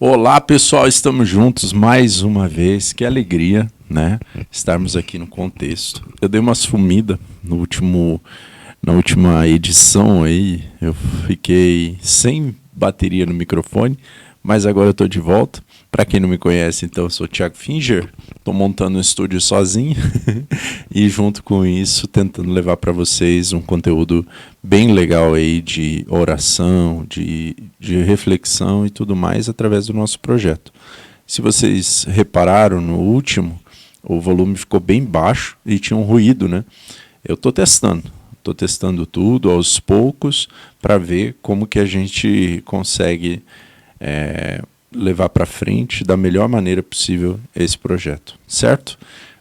Olá, pessoal, estamos juntos mais uma vez. Que alegria, né? Estarmos aqui no contexto. Eu dei uma sumida na última edição aí. Eu fiquei sem bateria no microfone, mas agora eu estou de volta. Para quem não me conhece, então, eu sou o Thiago Finger. Estou montando um estúdio sozinho e junto com isso tentando levar para vocês um conteúdo bem legal aí de oração, de reflexão e tudo mais através do nosso projeto. Se vocês repararam no último, o volume ficou bem baixo e tinha um ruído, né? Eu estou testando tudo aos poucos para ver como que a gente consegue levar para frente da melhor maneira possível esse projeto, certo?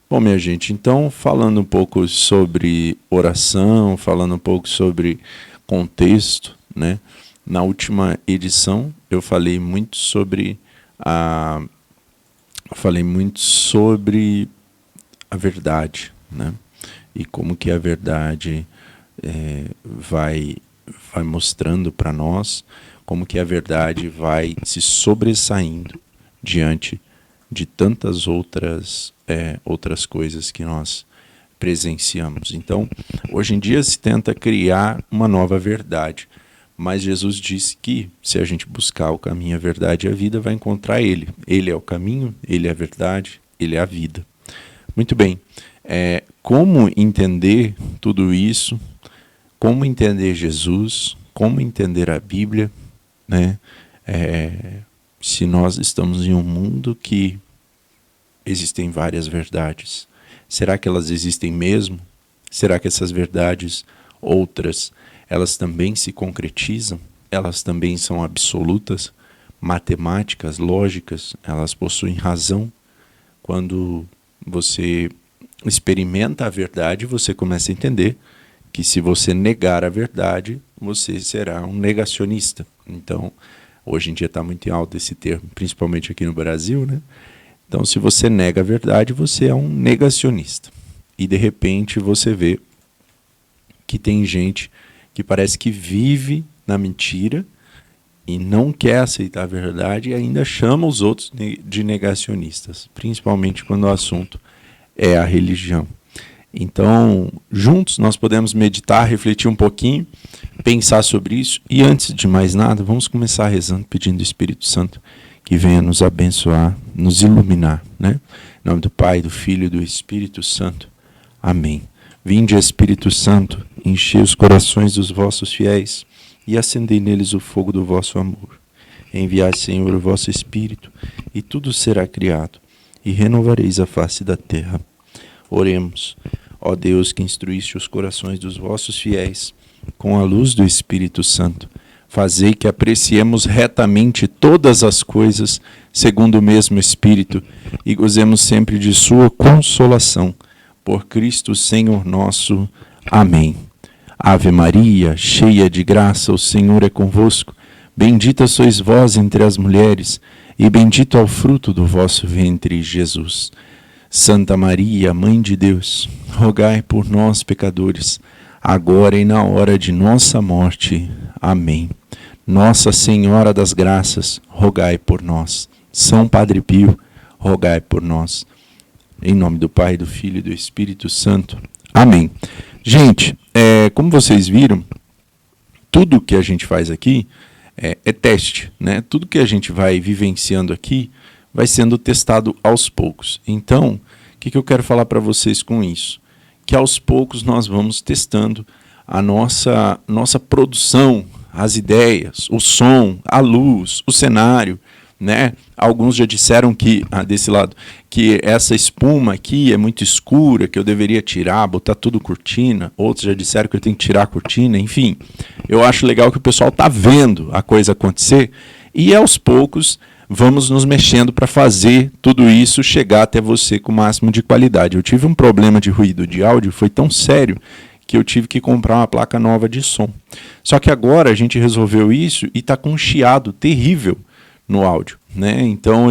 Bom, minha gente, então, falando um pouco sobre oração, falando um pouco sobre contexto, né? Na última edição eu falei muito sobre a verdade, né? E como que a verdade vai mostrando para nós, como que a verdade vai se sobressaindo diante de tantas outras coisas que nós presenciamos. Então, hoje em dia se tenta criar uma nova verdade, mas Jesus disse que se a gente buscar o caminho, a verdade e a vida, vai encontrar Ele. Ele é o caminho, Ele é a verdade, Ele é a vida. Muito bem, como entender tudo isso, como entender Jesus, como entender a Bíblia, né? Se nós estamos em um mundo que existem várias verdades, será que elas existem mesmo? Será que essas verdades, outras, elas também se concretizam? Elas também são absolutas, matemáticas, lógicas? Elas possuem razão? Quando você experimenta a verdade, você começa a entender que se você negar a verdade, você será um negacionista. Então, hoje em dia está muito em alta esse termo, principalmente aqui no Brasil, né? Então, se você nega a verdade, você é um negacionista. E, de repente, você vê que tem gente que parece que vive na mentira e não quer aceitar a verdade e ainda chama os outros de negacionistas, principalmente quando o assunto é a religião. Então, juntos nós podemos meditar, refletir um pouquinho, pensar sobre isso. E antes de mais nada, vamos começar rezando, pedindo ao Espírito Santo que venha nos abençoar, nos iluminar, né? Em nome do Pai, do Filho e do Espírito Santo. Amém. Vinde, Espírito Santo, enchei os corações dos vossos fiéis e acendei neles o fogo do vosso amor. Enviai, Senhor, o vosso Espírito, e tudo será criado, e renovareis a face da terra. Oremos. Ó Deus, que instruíste os corações dos vossos fiéis com a luz do Espírito Santo, fazei que apreciemos retamente todas as coisas segundo o mesmo Espírito e gozemos sempre de sua consolação. Por Cristo Senhor nosso. Amém. Ave Maria, cheia de graça, o Senhor é convosco. Bendita sois vós entre as mulheres, e bendito é o fruto do vosso ventre, Jesus. Santa Maria, Mãe de Deus, rogai por nós, pecadores, agora e na hora de nossa morte. Amém. Nossa Senhora das Graças, rogai por nós. São Padre Pio, rogai por nós. Em nome do Pai, do Filho e do Espírito Santo. Amém. Gente, como vocês viram, tudo que a gente faz aqui é teste, né? Tudo que a gente vai vivenciando aqui vai sendo testado aos poucos. Então, o que eu quero falar para vocês com isso? Que aos poucos nós vamos testando a nossa produção, as ideias, o som, a luz, o cenário, né? Alguns já disseram que, desse lado, que essa espuma aqui é muito escura, que eu deveria tirar, botar tudo cortina. Outros já disseram que eu tenho que tirar a cortina. Enfim, eu acho legal que o pessoal está vendo a coisa acontecer e aos poucos vamos nos mexendo para fazer tudo isso chegar até você com o máximo de qualidade. Eu tive um problema de ruído de áudio, foi tão sério que eu tive que comprar uma placa nova de som. Só que agora a gente resolveu isso e está com um chiado terrível no áudio, né? Então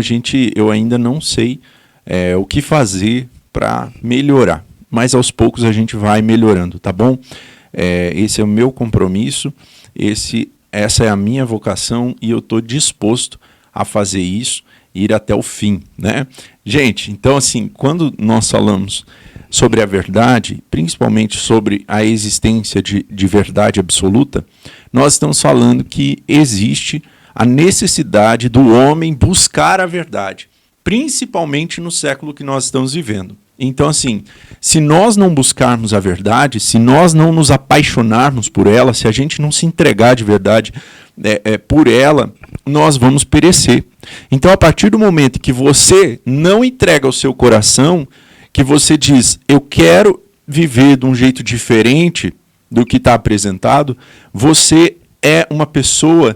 eu ainda não sei o que fazer para melhorar, mas aos poucos a gente vai melhorando, tá bom? Esse é o meu compromisso, essa é a minha vocação e eu estou disposto a fazer isso e ir até o fim, né? Gente, então assim, quando nós falamos sobre a verdade, principalmente sobre a existência de verdade absoluta, nós estamos falando que existe a necessidade do homem buscar a verdade, principalmente no século que nós estamos vivendo. Então, assim, se nós não buscarmos a verdade, se nós não nos apaixonarmos por ela, se a gente não se entregar de verdade por ela, nós vamos perecer. Então, a partir do momento que você não entrega o seu coração, que você diz, eu quero viver de um jeito diferente do que está apresentado, você é uma pessoa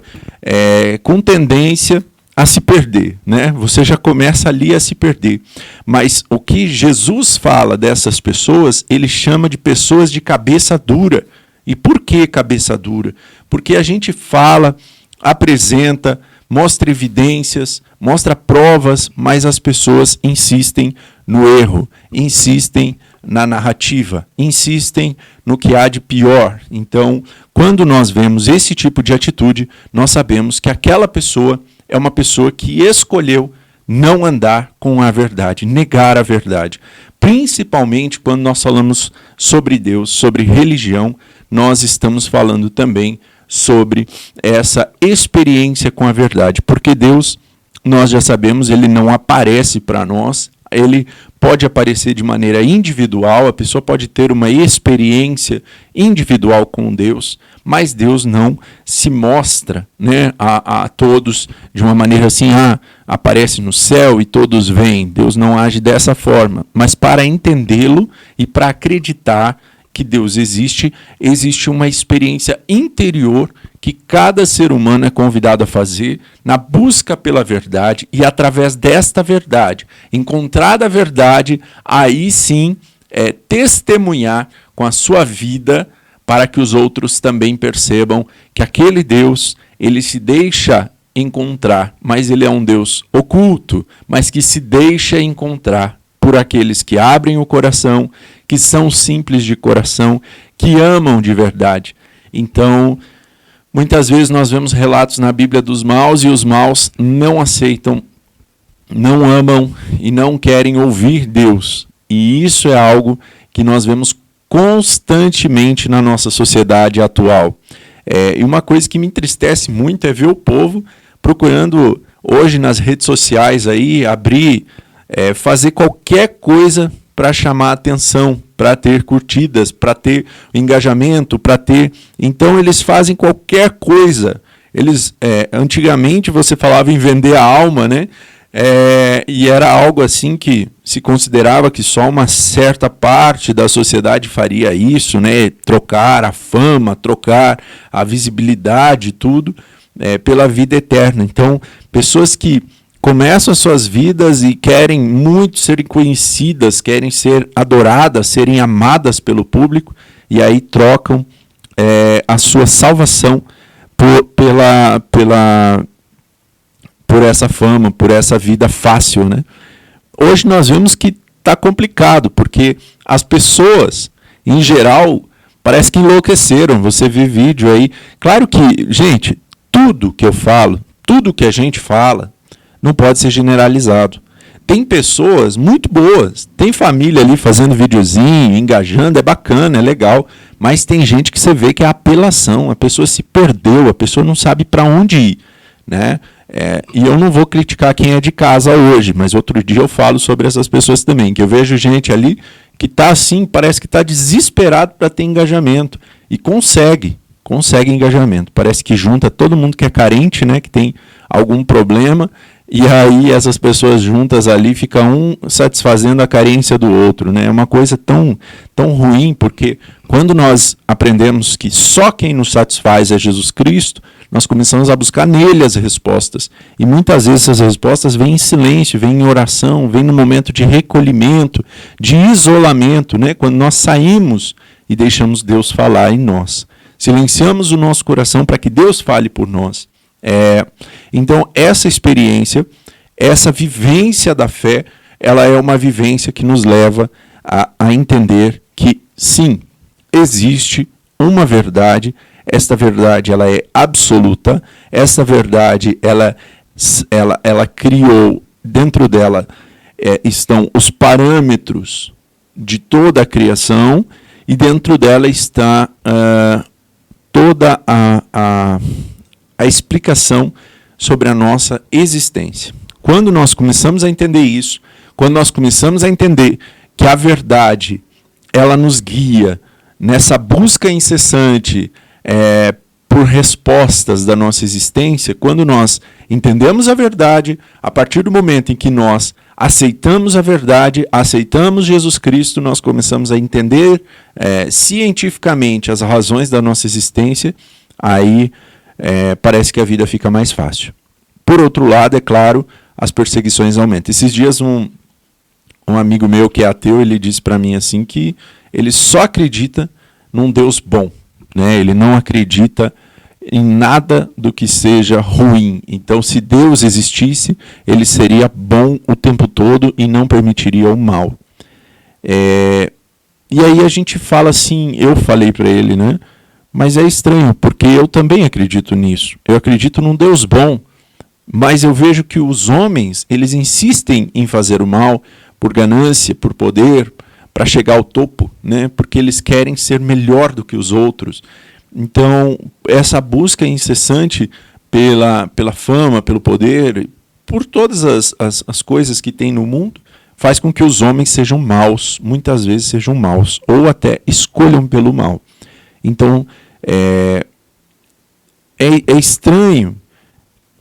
com tendência a se perder, né? Você já começa ali a se perder. Mas o que Jesus fala dessas pessoas, ele chama de pessoas de cabeça dura. E por que cabeça dura? Porque a gente fala, apresenta, mostra evidências, mostra provas, mas as pessoas insistem no erro, insistem na narrativa, insistem no que há de pior. Então, quando nós vemos esse tipo de atitude, nós sabemos que aquela pessoa é uma pessoa que escolheu não andar com a verdade, negar a verdade. Principalmente quando nós falamos sobre Deus, sobre religião, nós estamos falando também sobre essa experiência com a verdade. Porque Deus, nós já sabemos, ele não aparece para nós, ele pode aparecer de maneira individual, a pessoa pode ter uma experiência individual com Deus, mas Deus não se mostra, né, a todos de uma maneira assim, aparece no céu e todos veem. Deus não age dessa forma. Mas para entendê-lo e para acreditar que Deus existe, existe uma experiência interior que cada ser humano é convidado a fazer na busca pela verdade e através desta verdade, encontrada a verdade, aí sim testemunhar com a sua vida para que os outros também percebam que aquele Deus, ele se deixa encontrar, mas ele é um Deus oculto, mas que se deixa encontrar por aqueles que abrem o coração, que são simples de coração, que amam de verdade. Então, muitas vezes nós vemos relatos na Bíblia dos maus e os maus não aceitam, não amam e não querem ouvir Deus. E isso é algo que nós vemos constantemente na nossa sociedade atual. E uma coisa que me entristece muito é ver o povo procurando hoje nas redes sociais aí abrir, fazer qualquer coisa para chamar atenção, para ter curtidas, para ter engajamento, para ter... Então eles fazem qualquer coisa. Eles, antigamente você falava em vender a alma, né? E era algo assim que se considerava que só uma certa parte da sociedade faria isso, né? Trocar a fama, trocar a visibilidade, tudo, pela vida eterna. Então, pessoas que começam as suas vidas e querem muito serem conhecidas, querem ser adoradas, serem amadas pelo público, e aí trocam a sua salvação por essa fama, por essa vida fácil, né? Hoje nós vemos que está complicado, porque as pessoas, em geral, parece que enlouqueceram. Você vê vídeo aí. Claro que, gente, tudo que eu falo, tudo que a gente fala, não pode ser generalizado. Tem pessoas muito boas, tem família ali fazendo videozinho, engajando, é bacana, é legal, mas tem gente que você vê que é apelação, a pessoa se perdeu, a pessoa não sabe para onde ir, né? E eu não vou criticar quem é de casa hoje, mas outro dia eu falo sobre essas pessoas também, que eu vejo gente ali que está assim, parece que está desesperado para ter engajamento, e consegue engajamento, parece que junta todo mundo que é carente, né, que tem algum problema, e aí essas pessoas juntas ali ficam um satisfazendo a carência do outro, né? É uma coisa tão ruim, porque quando nós aprendemos que só quem nos satisfaz é Jesus Cristo, nós começamos a buscar nele as respostas. E muitas vezes essas respostas vêm em silêncio, vêm em oração, vêm no momento de recolhimento, de isolamento, né? Quando nós saímos e deixamos Deus falar em nós. Silenciamos o nosso coração para que Deus fale por nós. Então, essa experiência, essa vivência da fé, ela é uma vivência que nos leva a entender que, sim, existe uma verdade, esta verdade ela é absoluta, esta verdade ela ela criou, dentro dela estão os parâmetros de toda a criação, e dentro dela está toda a explicação sobre a nossa existência. Quando nós começamos a entender isso, quando nós começamos a entender que a verdade, ela nos guia nessa busca incessante por respostas da nossa existência, quando nós entendemos a verdade, a partir do momento em que nós aceitamos a verdade, aceitamos Jesus Cristo, nós começamos a entender cientificamente as razões da nossa existência, aí parece que a vida fica mais fácil. Por outro lado, é claro, as perseguições aumentam. Esses dias um amigo meu que é ateu, ele disse para mim assim que ele só acredita num Deus bom, né? Ele não acredita em nada do que seja ruim. Então, se Deus existisse, ele seria bom o tempo todo e não permitiria o mal. E aí a gente fala assim, eu falei para ele, né? Mas é estranho, porque eu também acredito nisso. Eu acredito num Deus bom, mas eu vejo que os homens, eles insistem em fazer o mal por ganância, por poder, para chegar ao topo, né? Porque eles querem ser melhor do que os outros. Então, essa busca incessante pela fama, pelo poder, por todas as coisas que tem no mundo, faz com que os homens sejam maus, muitas vezes sejam maus, ou até escolham pelo mal. Então, é estranho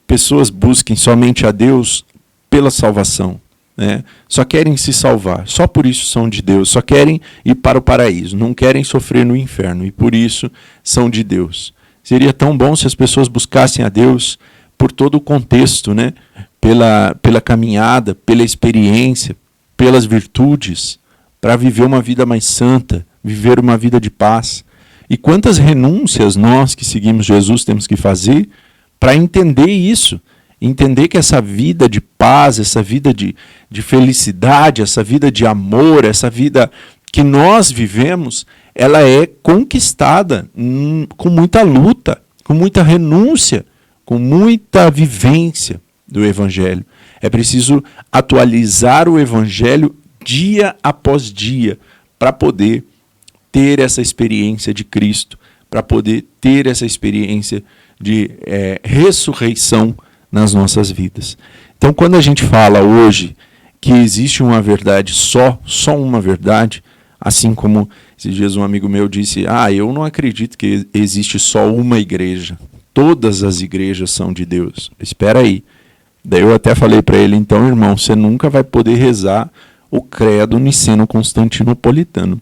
pessoas busquem somente a Deus pela salvação, né? Só querem se salvar, só por isso são de Deus, só querem ir para o paraíso, não querem sofrer no inferno, e por isso são de Deus. Seria tão bom se as pessoas buscassem a Deus por todo o contexto, né? Pela caminhada, pela experiência, pelas virtudes, para viver uma vida mais santa, viver uma vida de paz. E quantas renúncias nós que seguimos Jesus temos que fazer para entender isso, entender que essa vida de paz, essa vida de felicidade, essa vida de amor, essa vida que nós vivemos, ela é conquistada com muita luta, com muita renúncia, com muita vivência do Evangelho. É preciso atualizar o Evangelho dia após dia para poder ter essa experiência de Cristo, para poder ter essa experiência de ressurreição nas nossas vidas. Então, quando a gente fala hoje que existe uma verdade só uma verdade, assim como esses dias um amigo meu disse, eu não acredito que existe só uma igreja, todas as igrejas são de Deus. Espera aí. Daí eu até falei para ele, então, irmão, você nunca vai poder rezar o credo niceno-constantinopolitano.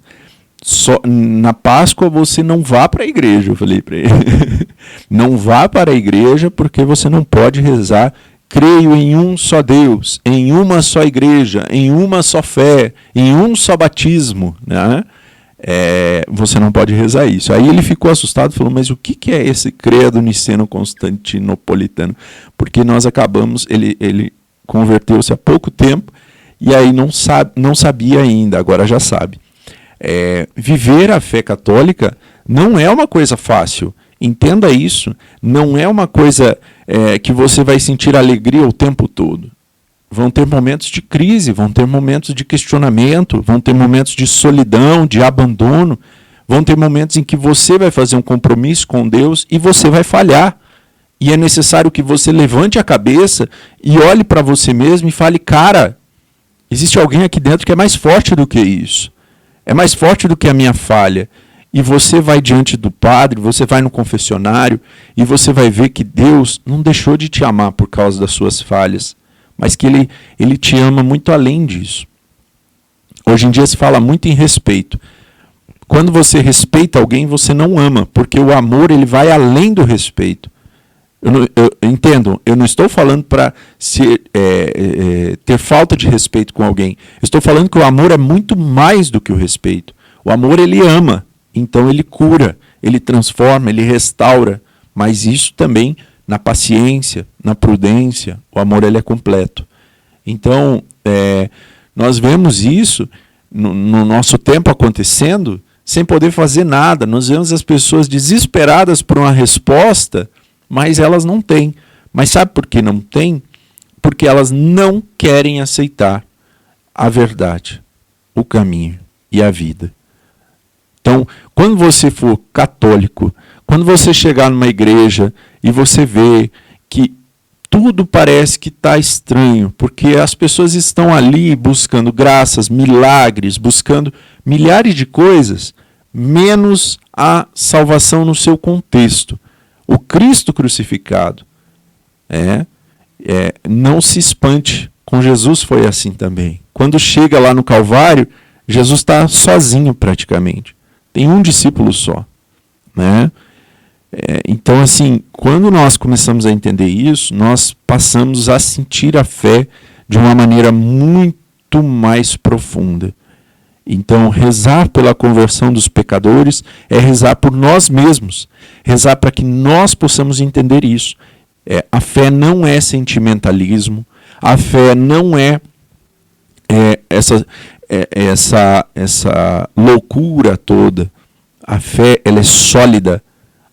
Na Páscoa você não vá para a igreja, eu falei para ele. Não vá para a igreja porque você não pode rezar creio em um só Deus, em uma só igreja, em uma só fé, em um só batismo, né? Você não pode rezar isso. Aí ele ficou assustado e falou, mas o que é esse credo niceno-constantinopolitano? Porque nós acabamos, ele converteu-se há pouco tempo e aí não sabia ainda, agora já sabe. Viver a fé católica não é uma coisa fácil, entenda isso, não é uma coisa que você vai sentir alegria o tempo todo. Vão ter momentos de crise, vão ter momentos de questionamento, vão ter momentos de solidão, de abandono, vão ter momentos em que você vai fazer um compromisso com Deus e você vai falhar. E é necessário que você levante a cabeça e olhe para você mesmo e fale, cara, existe alguém aqui dentro que é mais forte do que isso. É mais forte do que a minha falha. E você vai diante do padre, você vai no confessionário e você vai ver que Deus não deixou de te amar por causa das suas falhas, mas que ele te ama muito além disso. Hoje em dia se fala muito em respeito. Quando você respeita alguém, você não ama, porque o amor ele vai além do respeito. Entendo, eu não estou falando para ter falta de respeito com alguém. Eu estou falando que o amor é muito mais do que o respeito. O amor ele ama, então ele cura, ele transforma, ele restaura. Mas isso também na paciência, na prudência, o amor ele é completo. Então, nós vemos isso no nosso tempo acontecendo sem poder fazer nada. Nós vemos as pessoas desesperadas por uma resposta, mas elas não têm, Mas sabe por que não tem? Porque elas não querem aceitar a verdade, o caminho e a vida. Então, quando você for católico, quando você chegar numa igreja e você vê que tudo parece que está estranho, porque as pessoas estão ali buscando graças, milagres, buscando milhares de coisas, menos a salvação no seu contexto. O Cristo crucificado. Não se espante, com Jesus foi assim também. Quando chega lá no Calvário, Jesus está sozinho praticamente. Tem um discípulo só. Né? Então, assim, quando nós começamos a entender isso, nós passamos a sentir a fé de uma maneira muito mais profunda. Então, rezar pela conversão dos pecadores é rezar por nós mesmos, rezar para que nós possamos entender isso. A fé não é sentimentalismo, a fé não é essa loucura toda. A fé, ela é sólida.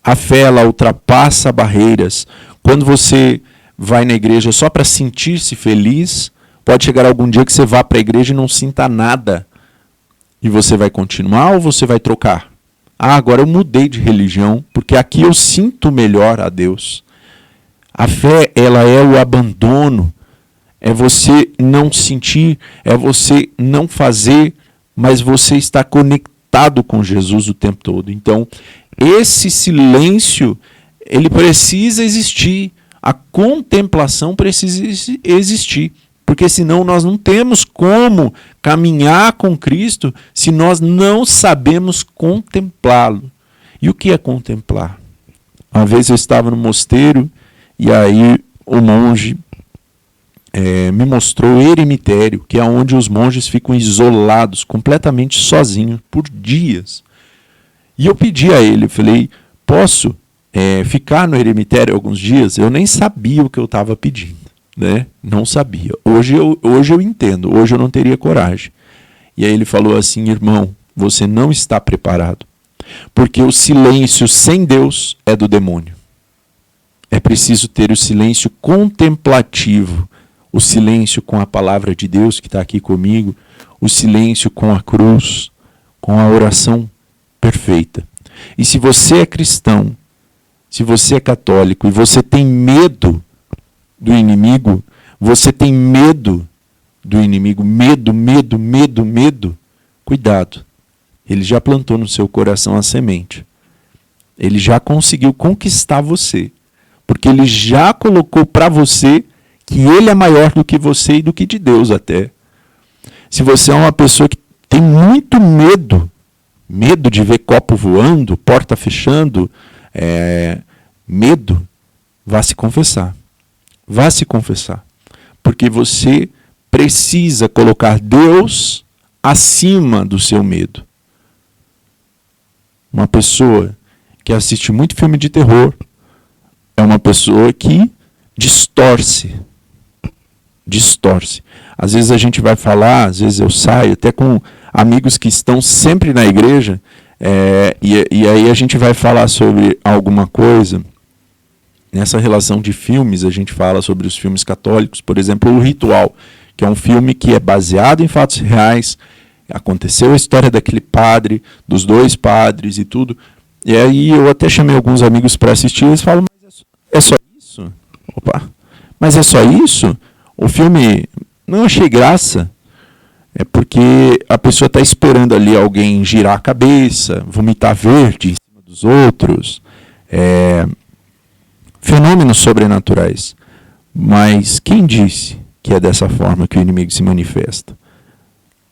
A fé, ela ultrapassa barreiras. Quando você vai na igreja só para sentir-se feliz, pode chegar algum dia que você vá para a igreja e não sinta nada. E você vai continuar ou você vai trocar? Agora eu mudei de religião, porque aqui eu sinto melhor a Deus. A fé, ela é o abandono. É você não sentir, é você não fazer, mas você está conectado com Jesus o tempo todo. Então, esse silêncio, ele precisa existir. A contemplação precisa existir. Porque senão nós não temos como caminhar com Cristo se nós não sabemos contemplá-lo. E o que é contemplar? Uma vez eu estava no mosteiro e aí o monge me mostrou o eremitério, que é onde os monges ficam isolados, completamente sozinhos, por dias. E eu pedi a ele, falei, posso ficar no eremitério alguns dias? Eu nem sabia o que eu estava pedindo. Né? Não sabia. Hoje eu entendo, hoje eu não teria coragem. E aí ele falou assim, irmão, você não está preparado. Porque o silêncio sem Deus é do demônio. É preciso ter o silêncio contemplativo, o silêncio com a palavra de Deus que está aqui comigo, o silêncio com a cruz, com a oração perfeita. E se você é cristão, se você é católico e você tem medo do inimigo, você tem medo do inimigo, medo, cuidado. Ele já plantou no seu coração a semente. Ele já conseguiu conquistar você. Porque ele já colocou para você que ele é maior do que você e do que de Deus até. Se você é uma pessoa que tem muito medo de ver copo voando, porta fechando, medo, vá se confessar. Vá se confessar. Porque você precisa colocar Deus acima do seu medo. Uma pessoa que assiste muito filme de terror é uma pessoa que distorce. Às vezes a gente vai falar, às vezes eu saio, até com amigos que estão sempre na igreja, e aí a gente vai falar sobre alguma coisa. Nessa relação de filmes, a gente fala sobre os filmes católicos, por exemplo, O Ritual, que é um filme que é baseado em fatos reais, aconteceu a história daquele padre, dos dois padres e tudo, e aí eu até chamei alguns amigos para assistir, eles falam, mas é só isso? Mas é só isso? O filme, não achei graça, é porque a pessoa está esperando ali alguém girar a cabeça, vomitar verde em cima dos outros, fenômenos sobrenaturais. Mas quem disse que é dessa forma que o inimigo se manifesta?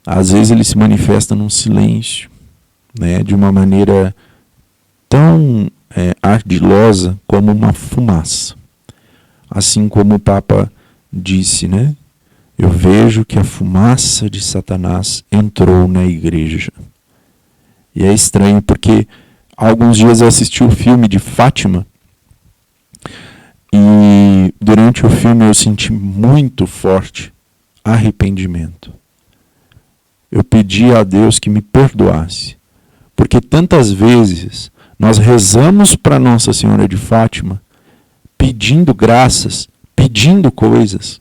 Às vezes ele se manifesta num silêncio, né, de uma maneira tão ardilosa como uma fumaça. Assim como o Papa disse, né? Eu vejo que a fumaça de Satanás entrou na igreja. E é estranho porque há alguns dias eu assisti o filme de Fátima e durante o filme eu senti muito forte arrependimento. Eu pedi a Deus que me perdoasse, porque tantas vezes nós rezamos para Nossa Senhora de Fátima pedindo graças, pedindo coisas,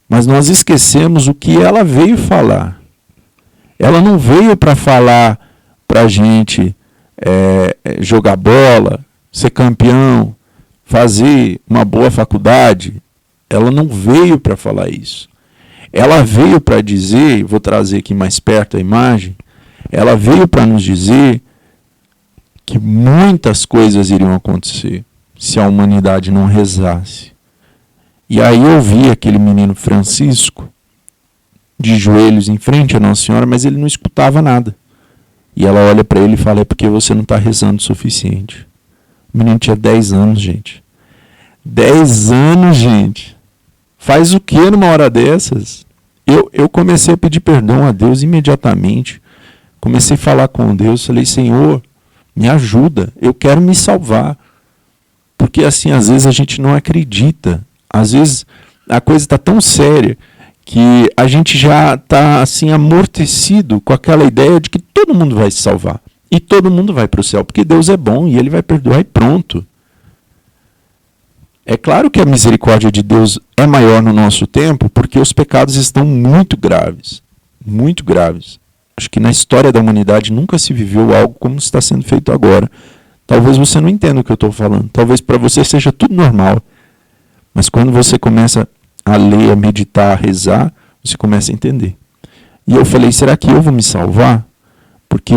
mas nós esquecemos o que ela veio falar. Ela não veio para falar para a gente jogar bola, ser campeão, fazer uma boa faculdade. Ela não veio para falar isso. Ela veio para dizer, vou trazer aqui mais perto a imagem, ela veio para nos dizer que muitas coisas iriam acontecer se a humanidade não rezasse. E aí eu vi aquele menino Francisco de joelhos em frente à Nossa Senhora, mas ele não escutava nada. E ela olha para ele e fala, é porque você não está rezando o suficiente. O menino tinha 10 anos, gente. 10 anos, gente. Faz o que numa hora dessas? Eu comecei a pedir perdão a Deus imediatamente. Comecei a falar com Deus. Falei, Senhor, me ajuda. Eu quero me salvar. Porque assim, às vezes a gente não acredita. Às vezes a coisa está tão séria que a gente já está assim amortecido com aquela ideia de que todo mundo vai se salvar. E todo mundo vai para o céu. Porque Deus é bom e Ele vai perdoar e pronto. É claro que a misericórdia de Deus é maior no nosso tempo, porque os pecados estão muito graves. Muito graves. Acho que na história da humanidade nunca se viveu algo como está sendo feito agora. Talvez você não entenda o que eu estou falando. Talvez para você seja tudo normal. Mas quando você começa a ler, a meditar, a rezar, você começa a entender. E eu falei, será que eu vou me salvar? Porque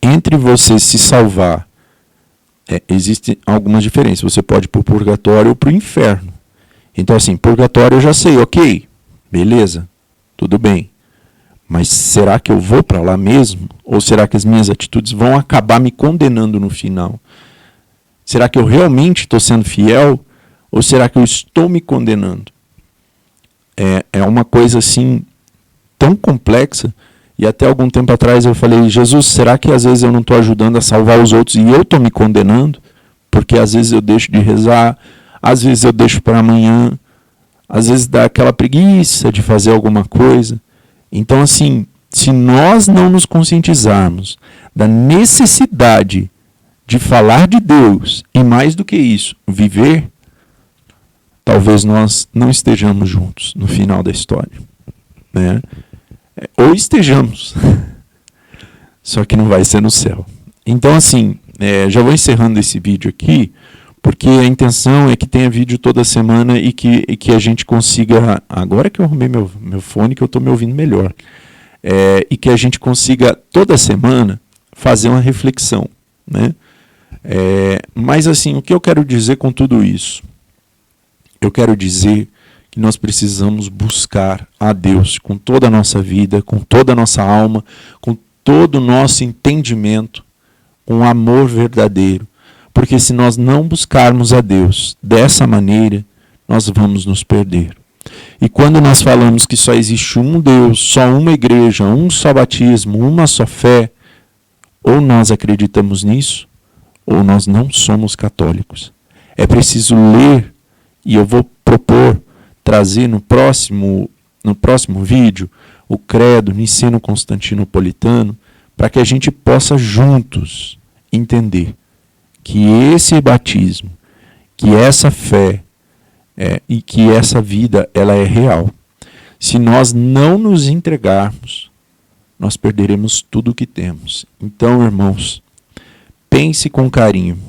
entre você se salvar, existem algumas diferenças. Você pode ir para o purgatório ou para o inferno. Então assim, purgatório eu já sei, ok, beleza, tudo bem. Mas será que eu vou para lá mesmo? Ou será que as minhas atitudes vão acabar me condenando no final? Será que eu realmente estou sendo fiel? Ou será que eu estou me condenando? É uma coisa assim tão complexa. E até algum tempo atrás eu falei, Jesus, será que às vezes eu não estou ajudando a salvar os outros e eu estou me condenando? Porque às vezes eu deixo de rezar, às vezes eu deixo para amanhã, às vezes dá aquela preguiça de fazer alguma coisa. Então assim, se nós não nos conscientizarmos da necessidade de falar de Deus e mais do que isso, viver, talvez nós não estejamos juntos no final da história, né? Ou estejamos, só que não vai ser no céu. Então assim, já vou encerrando esse vídeo aqui, porque a intenção é que tenha vídeo toda semana e que a gente consiga, agora que eu arrumei meu fone, que eu estou me ouvindo melhor, e que a gente consiga toda semana fazer uma reflexão, né? Mas assim, o que eu quero dizer com tudo isso? Eu quero dizer que nós precisamos buscar a Deus com toda a nossa vida, com toda a nossa alma, com todo o nosso entendimento, com amor verdadeiro. Porque se nós não buscarmos a Deus dessa maneira, nós vamos nos perder. E quando nós falamos que só existe um Deus, só uma igreja, um só batismo, uma só fé, ou nós acreditamos nisso, ou nós não somos católicos. É preciso ler, e eu vou propor trazer no próximo vídeo o credo niceno-constantinopolitano, para que a gente possa juntos entender que esse batismo, que essa fé e que essa vida ela é real. Se nós não nos entregarmos, nós perderemos tudo o que temos. Então, irmãos, pense com carinho,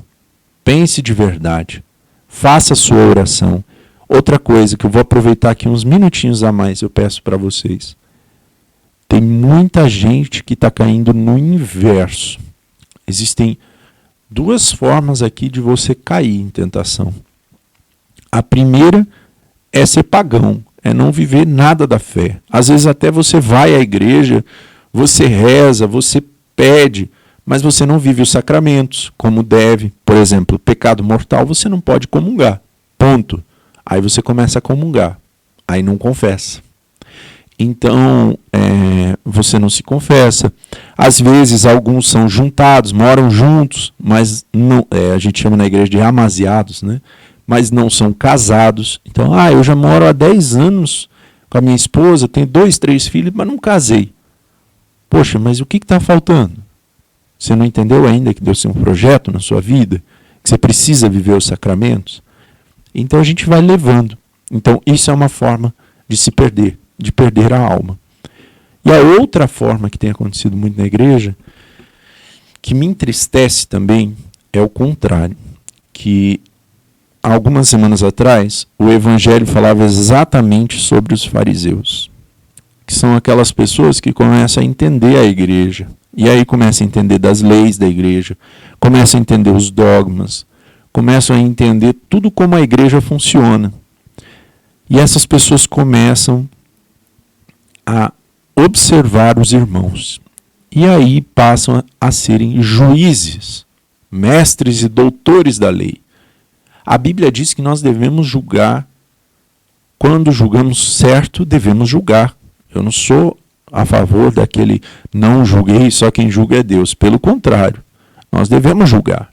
pense de verdade, faça a sua oração. Outra coisa que eu vou aproveitar aqui uns minutinhos a mais, eu peço para vocês. Tem muita gente que está caindo no inverso. Existem duas formas aqui de você cair em tentação. A primeira é ser pagão, é não viver nada da fé. Às vezes até você vai à igreja, você reza, você pede, mas você não vive os sacramentos como deve. Por exemplo, pecado mortal, você não pode comungar. Ponto. Aí você começa a comungar. Aí não confessa. Então, você não se confessa. Às vezes, alguns são juntados, moram juntos, mas não, a gente chama na igreja de amaziados, né? Mas não são casados. Então, eu já moro há 10 anos com a minha esposa, tenho 2, 3 filhos, mas não casei. Poxa, mas o que está faltando? Você não entendeu ainda que Deus tem um projeto na sua vida? Que que você precisa viver os sacramentos. Então a gente vai levando. Então isso é uma forma de se perder, de perder a alma. E a outra forma que tem acontecido muito na igreja, que me entristece também, é o contrário. Que algumas semanas atrás, o Evangelho falava exatamente sobre os fariseus, que são aquelas pessoas que começam a entender a igreja, e aí começam a entender das leis da igreja, começam a entender os dogmas, começam a entender tudo como a igreja funciona. E essas pessoas começam a observar os irmãos. E aí passam a serem juízes, mestres e doutores da lei. A Bíblia diz que nós devemos julgar. Quando julgamos certo, devemos julgar. Eu não sou a favor daquele não julguei, só quem julga é Deus. Pelo contrário, nós devemos julgar.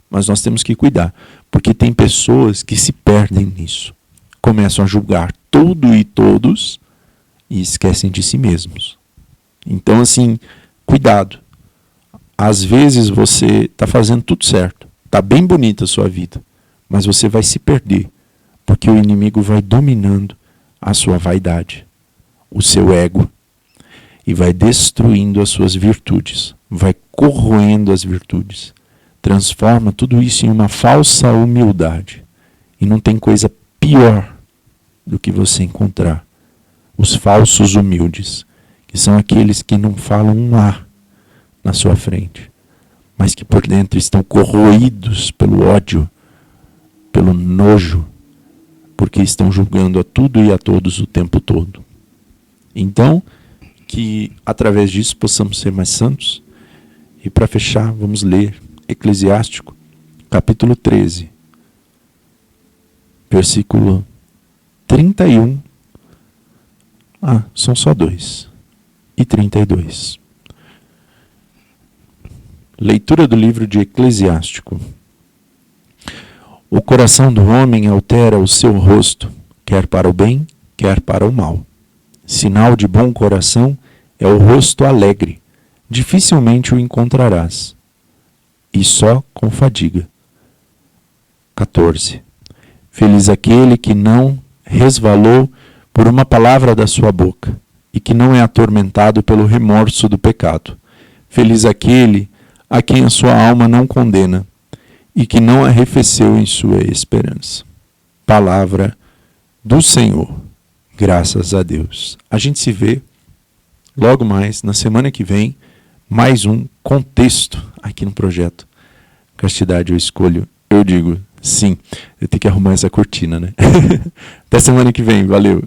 Mas nós temos que cuidar, porque tem pessoas que se perdem nisso. Começam a julgar tudo e todos e esquecem de si mesmos. Então, assim, cuidado. Às vezes você está fazendo tudo certo, está bem bonita a sua vida, mas você vai se perder, porque o inimigo vai dominando a sua vaidade, o seu ego, e vai destruindo as suas virtudes, vai corroendo as virtudes, transforma tudo isso em uma falsa humildade. E não tem coisa pior do que você encontrar os falsos humildes, que são aqueles que não falam um A na sua frente, mas que por dentro estão corroídos pelo ódio, pelo nojo, porque estão julgando a tudo e a todos o tempo todo. Então, que através disso possamos ser mais santos. E para fechar, vamos ler Eclesiástico, capítulo 13, versículo 31. São só 2. E 32. Leitura do livro de Eclesiástico. O coração do homem altera o seu rosto, quer para o bem, quer para o mal. Sinal de bom coração é o rosto alegre. Dificilmente o encontrarás, e só com fadiga. 14. Feliz aquele que não resvalou por uma palavra da sua boca, e que não é atormentado pelo remorso do pecado. Feliz aquele a quem a sua alma não condena, e que não arrefeceu em sua esperança. Palavra do Senhor. Graças a Deus. A gente se vê logo mais, na semana que vem, mais um contexto aqui no projeto Castidade Eu Escolho. Eu digo sim, eu tenho que arrumar essa cortina, né? Até semana que vem, valeu!